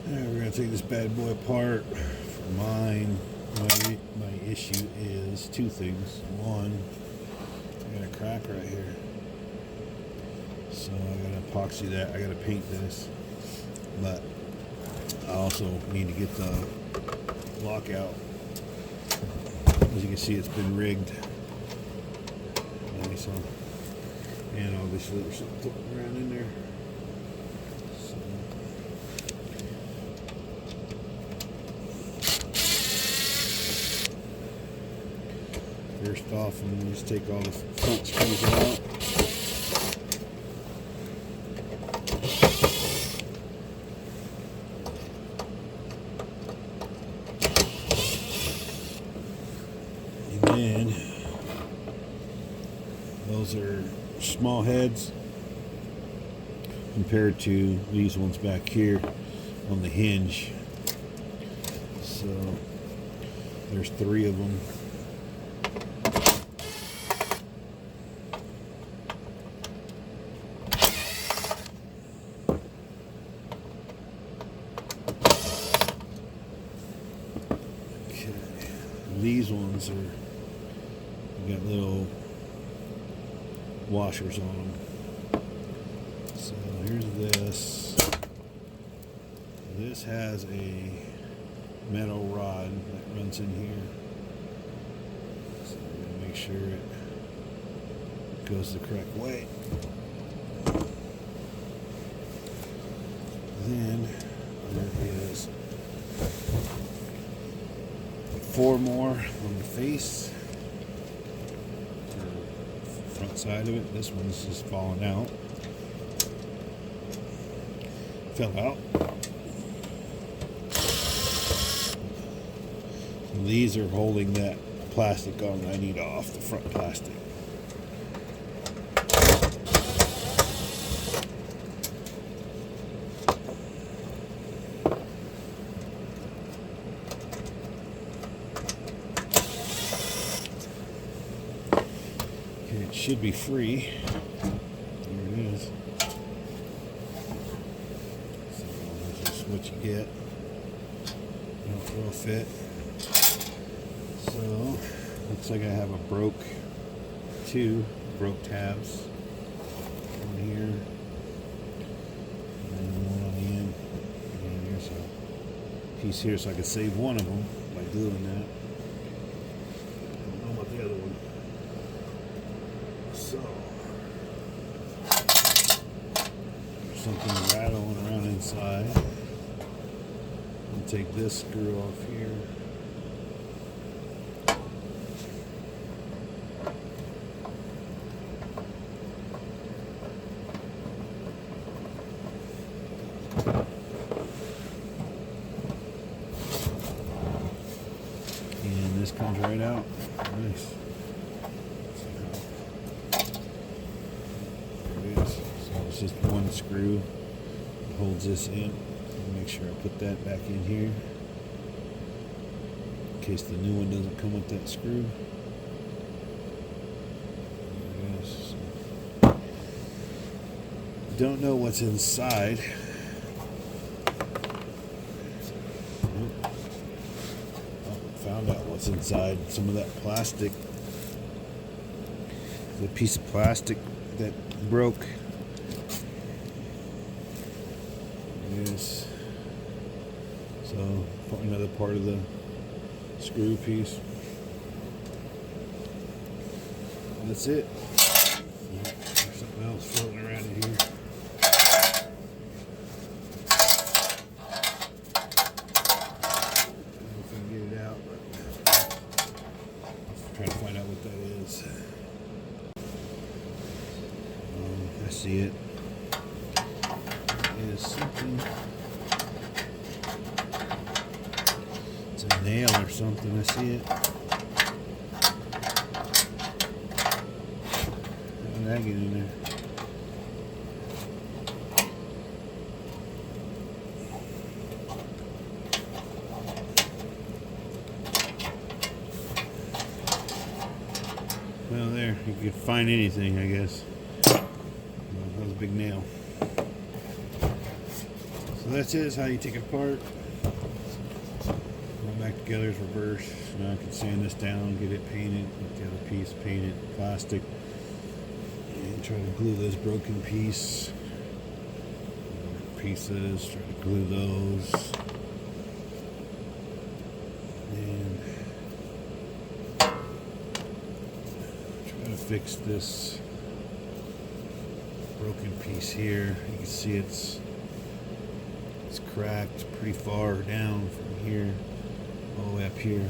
Alright, we're going to take this bad boy apart. For mine, my issue is two things. One, I got a crack right here. So I got to epoxy that. I got to paint this. But I also need to get the lockout. As you can see, it's been rigged. So, and obviously there's something floating around in there. First off, I'm going to just take all the front screws out. And then, those are small heads compared to these ones back here on the hinge. So, there's 3 of them. These ones got little washers on them. So here's this. This has a metal rod that runs in here. So I'm going to make sure it goes the correct way. Then there is 4 more on the face, or front side of it. This one's just falling out. Fell out. So these are holding that plastic on that I need off, the front plastic. It should be free. There it is. So that's just what you get. Don't throw a fit. So looks like I have a two broke tabs on here, and then one on the end. And here's a piece here, so I could save one of them by gluing that. I don't know about the other one. So, there's something rattling around inside. I'll take this screw off here. And this comes right out. Nice. It's just one screw that holds this in. Make sure I put that back in here in case the new one doesn't come with that screw. There it is. So, don't know what's inside. Found out what's inside. Some of that plastic. The piece of plastic that broke. Yes. So another part of the screw piece. That's it. There's something else floating around in here. I don't know if I can get it out, but I'm trying to find out what that is. I see it. Is something. It's a nail or something. I see it. How did that get in there? Well, there. You could find anything, I guess. That was a big nail. So that's it, is how you take it apart. Go back together is reverse. Now I can sand this down, get it painted, get the other piece painted, plastic, and try to glue this broken pieces, try to glue those. And try to fix this broken piece here. You can see it's cracked pretty far down from here all the way up here.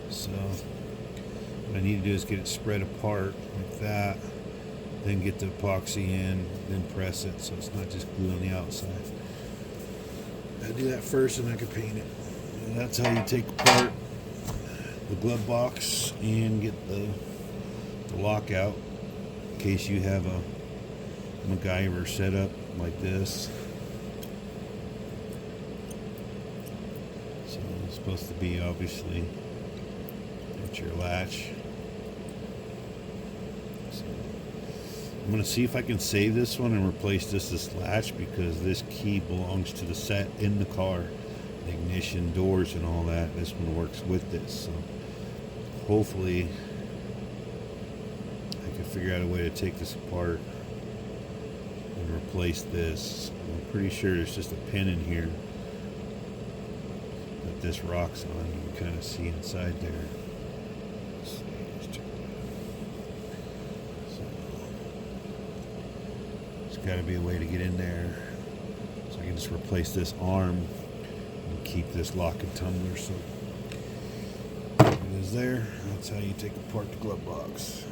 So what I need to do is get it spread apart like that, then get the epoxy in, then press it so it's not just glue on the outside. I do that first and I can paint it. And that's how you take apart the glove box and get the lock out in case you have a MacGyver setup like this. So it's supposed to be obviously at your latch. So I'm going to see if I can save this one and replace this latch, because this key belongs to the set in the car, the ignition, doors, and all that. This one works with this, so hopefully I can figure out a way to take this apart and replace this. I'm pretty sure there's just a pin in here that this rocks on. You can kind of see inside there. Let's see, let's check it out. So there's got to be a way to get in there, so I can just replace this arm and keep this lock and tumbler. So it is there. That's how you take apart the glove box.